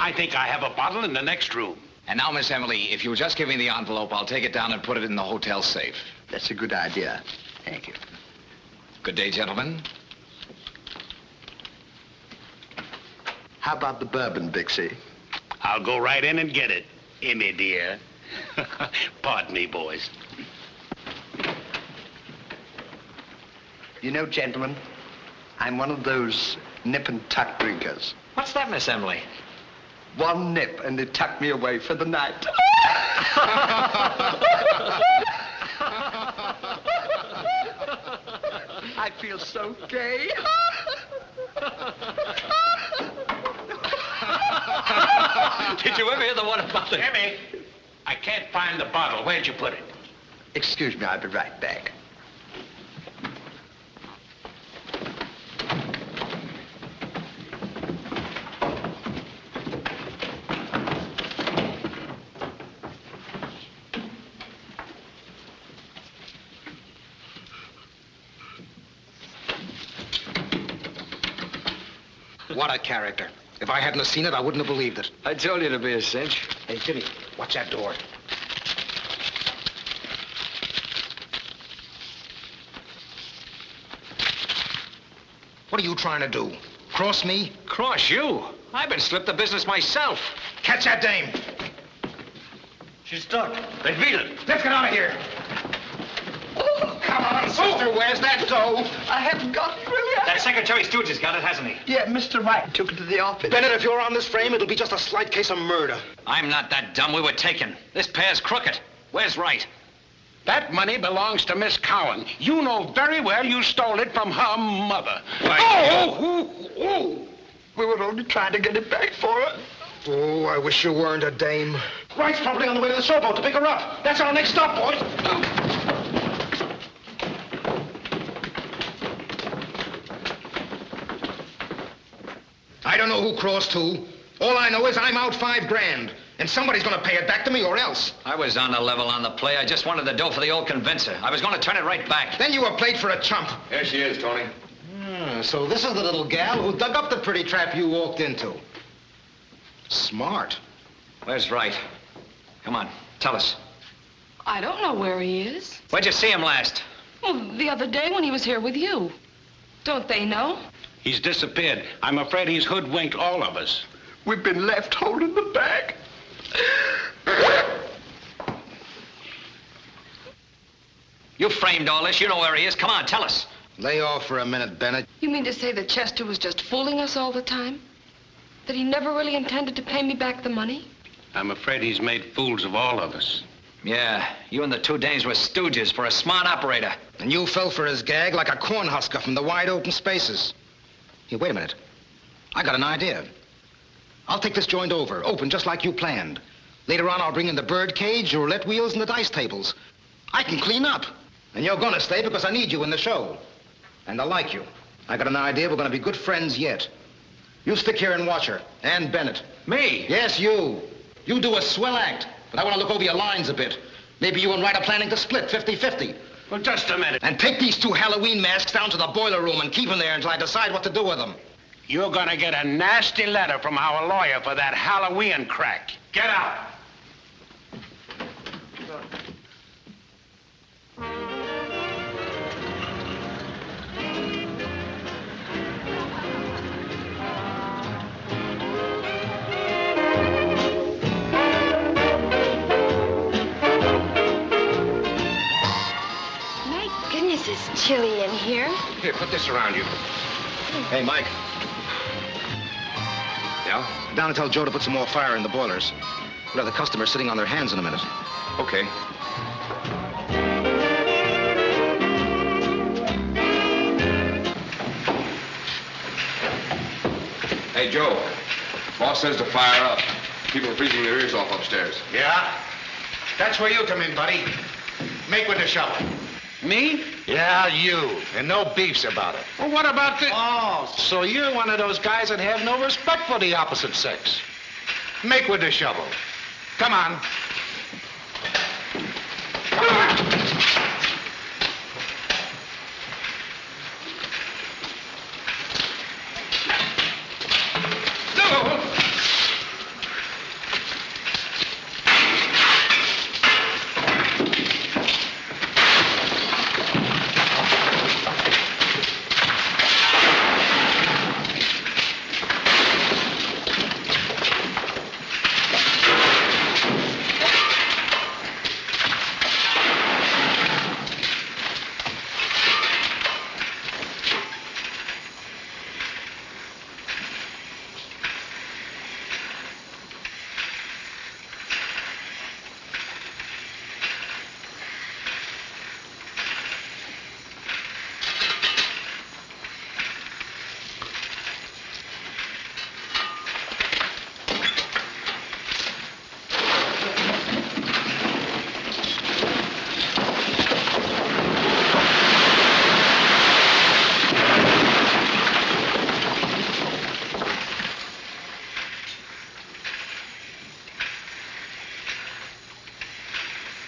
I think I have a bottle in the next room. And now, Miss Emily, if you'll just give me the envelope, I'll take it down and put it in the hotel safe. That's a good idea. Thank you. Good day, gentlemen. How about the bourbon, Bixie? I'll go right in and get it, Emmy dear. Pardon me, boys. You know, gentlemen, I'm one of those nip and tuck drinkers. What's that, Miss Emily? One nip and they tuck me away for the night. I feel so gay. Did you ever hear the one about the... Emmy, I can't find the bottle. Where'd you put it? Excuse me, I'll be right back. What a character. If I hadn't have seen it, I wouldn't have believed it. I told you to be a cinch. Hey, Jimmy, watch that door. What are you trying to do? Cross me? Cross you? I've been slipped the business myself. Catch that dame. She's stuck. Then beat it. Let's get out of here. Come on, sister, where's that dough? I haven't got it, really. That Secretary Stooge has got it, hasn't he? Yeah, Mr. Wright took it to the office. Bennett, if you're on this frame, it'll be just a slight case of murder. I'm not that dumb. We were taken. This pair's crooked. Where's Wright? That money belongs to Miss Cowan. You know very well you stole it from her mother. Oh! We were only trying to get it back for her. Oh, I wish you weren't a dame. Wright's probably on the way to the showboat to pick her up. That's our next stop, boys. I don't know who crossed who. All I know is I'm out $5 grand. And somebody's gonna pay it back to me or else. I was on the level on the play. I just wanted the dough for the old convincer. I was going to turn it right back. Then you were played for a chump. Here she is, Tony. So this is the little gal who dug up the pretty trap you walked into. Smart. Where's Wright? Come on, tell us. I don't know where he is. Where'd you see him last? Well, the other day when he was here with you. Don't they know? He's disappeared. I'm afraid he's hoodwinked all of us. We've been left holding the bag. You framed all this. You know where he is. Come on, tell us. Lay off for a minute, Bennett. You mean to say that Chester was just fooling us all the time? That he never really intended to pay me back the money? I'm afraid he's made fools of all of us. Yeah, you and the two dames were stooges for a smart operator. And you fell for his gag like a cornhusker from the wide open spaces. Here, wait a minute. I got an idea. I'll take this joint over, open just like you planned. Later on, I'll bring in the bird cage, the roulette wheels, and the dice tables. I can clean up. And you're gonna stay because I need you in the show. And I like you. I got an idea we're gonna be good friends yet. You stick here and watch her. And Bennett. Me? Yes, you. You do a swell act, but I want to look over your lines a bit. Maybe you and Wright are planning to split 50-50. Well, just a minute. And take these two Halloween masks down to the boiler room and keep them there until I decide what to do with them. You're gonna get a nasty letter from our lawyer for that Halloween crack. Get out. Here, put this around you. Hey, Mike. Yeah? Down and tell Joe to put some more fire in the boilers. We'll have the customers sitting on their hands in a minute. Okay. Hey, Joe. Boss says to fire up. People are freezing their ears off upstairs. Yeah? That's where you come in, buddy. Make with the shovel. Me? Yeah, you. And no beefs about it. Well, what about the... Oh, so you're one of those guys that have no respect for the opposite sex. Make with the shovel. Come on.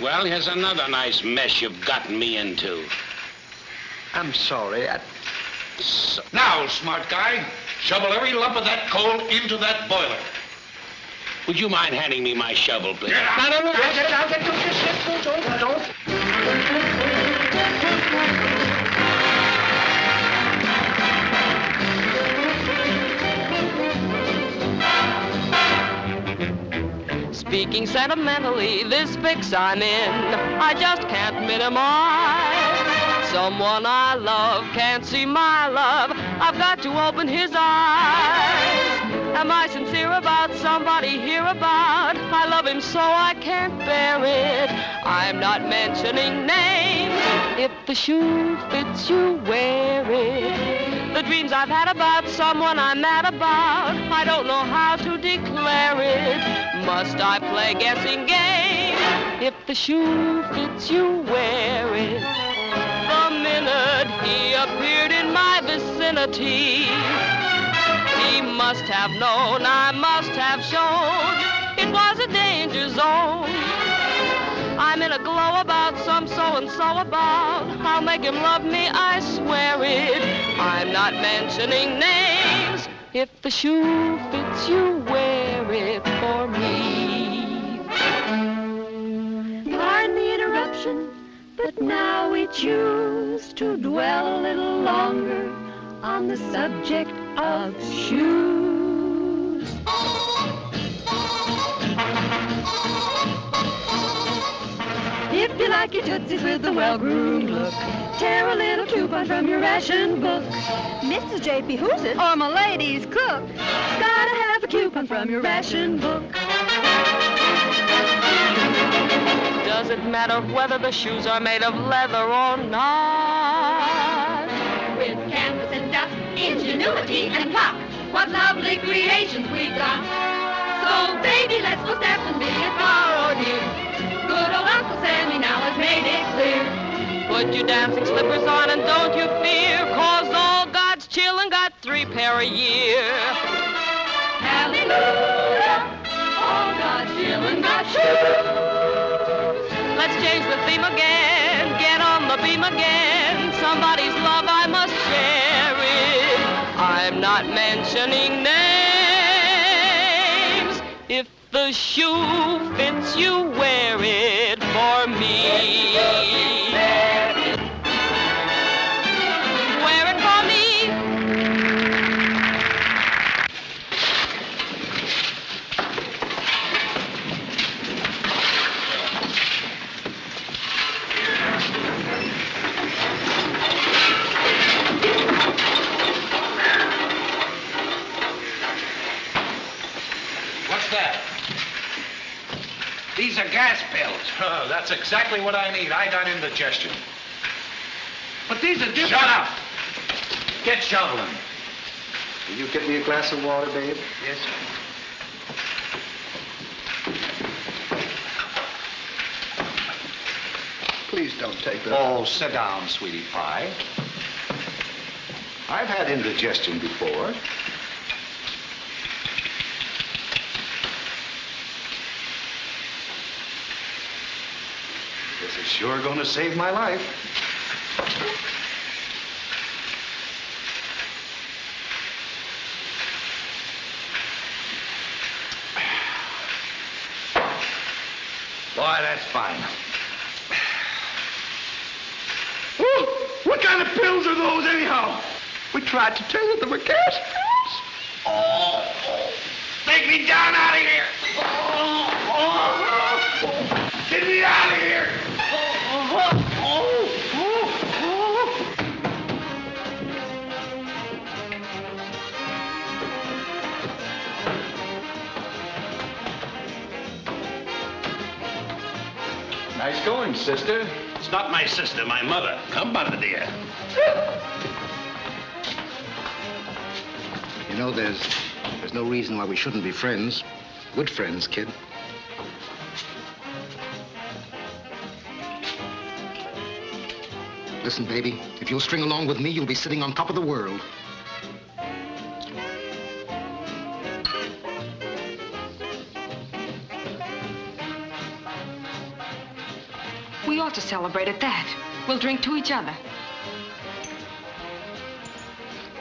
Well, here's another nice mess you've gotten me into. I'm sorry. Now, smart guy, shovel every lump of that coal into that boiler. Would you mind handing me my shovel, please? Get out. No, I'll get it. Don't. Speaking sentimentally, this fix I'm in, I just can't minimize. Someone I love can't see my love. I've got to open his eyes. Am I sincere about somebody hereabout? I love him so I can't bear it. I'm not mentioning names. If the shoe fits you, wear it. The dreams I've had about someone I'm mad about, I don't know how to declare it. Must I play guessing game? If the shoe fits you, wear it. The minute he appeared in my vicinity, he must have known, I must have shown, it was a danger zone. I'm in a glow about some so-and-so about. I'll make him love me, I swear it. I'm not mentioning names. If the shoe fits you, wear it for me. Pardon the interruption, but now we choose to dwell a little longer on the subject of shoes. If you like your tootsies with a well-groomed look, tear a little coupon from your ration book. Mrs. J.P. Who's it? Or my lady's cook. Gotta have a coupon from your ration book. Does it matter whether the shoes are made of leather or not? With canvas and dust, ingenuity and pluck, what lovely creations we've got. So, baby, let's go step and be a car, oh dear. Good old Uncle Sammy now has made it clear. Put your dancing slippers on and don't you fear, 'cause all God's children got 3 pair a year. Hallelujah, all God's children got shoes. Let's change the theme again, get on the beam again. Somebody's love, I must share it. I'm not mentioning names. If the shoe fits you, wear it for me. Wear it for me. that? These are gas pills. Oh, that's exactly what I need. Iodine indigestion. But these are different. Shut up! Get shoveling. Will you get me a glass of water, babe? Yes, sir. Please don't take that. Oh, sit down, sweetie pie. I've had indigestion before. This is sure going to save my life. Boy, that's fine. What kind of pills are those, anyhow? We tried to tell you they were gas pills. Oh. Take me down out of here. Get me out of here. Nice going, sister. It's not my sister, my mother. Come, mother dear. You know, there's no reason why we shouldn't be friends. Good friends, kid. Listen, baby, if you'll string along with me, you'll be sitting on top of the world. We ought to celebrate at that. We'll drink to each other.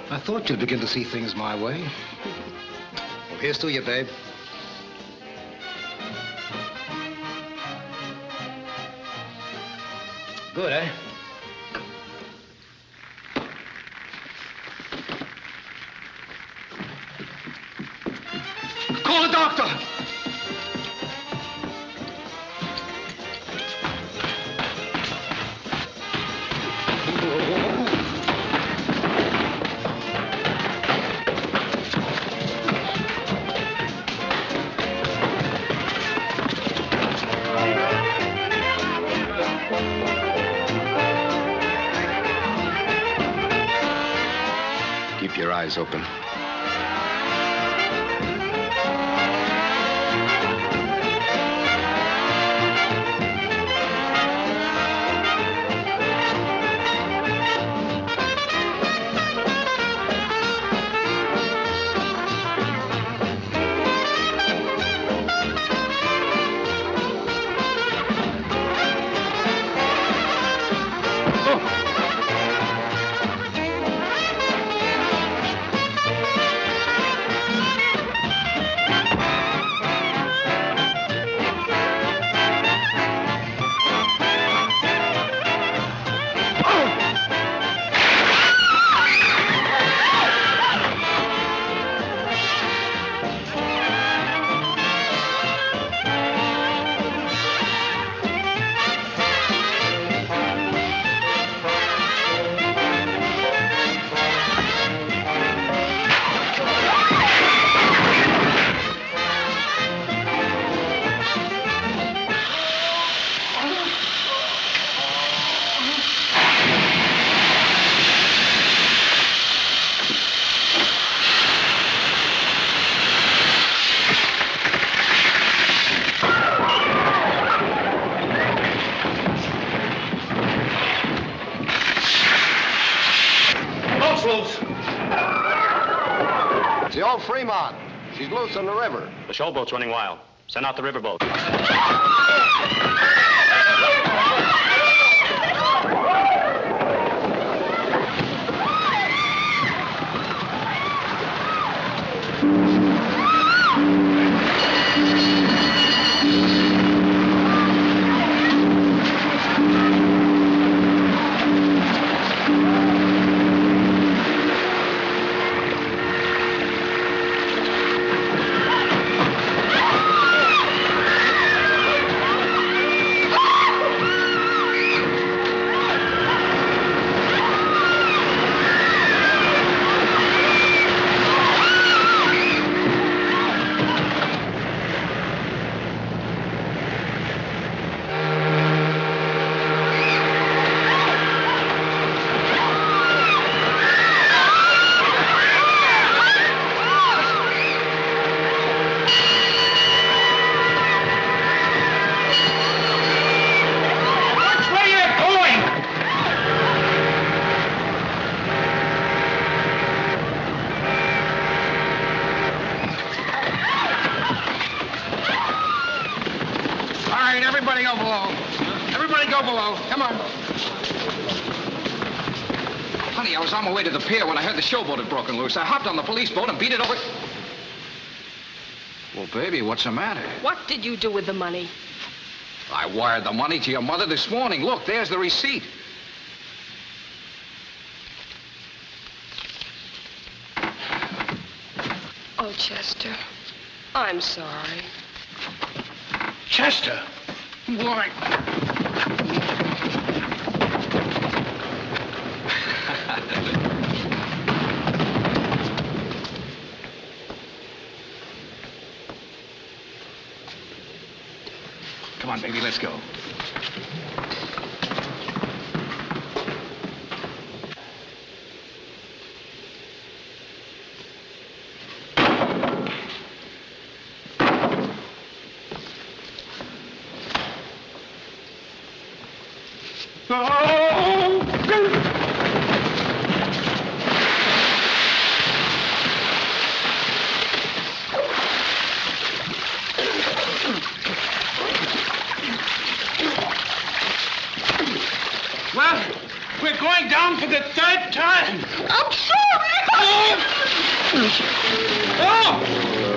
I thought you'd begin to see things my way. Well, here's to you, babe. Good, eh? Call the doctor. Keep your eyes open. It's the old Fremont. She's loose in the river. The showboat's running wild. Send out the riverboat. Everybody go below. Everybody go below. Come on. Honey, I was on my way to the pier when I heard the showboat had broken loose. I hopped on the police boat and beat it over. Well, baby, what's the matter? What did you do with the money? I wired the money to your mother this morning. Look, there's the receipt. Oh, Chester, I'm sorry. Chester. Why? Come on, baby, let's go. Well, we're going down for the third time. I'm sorry. Oh!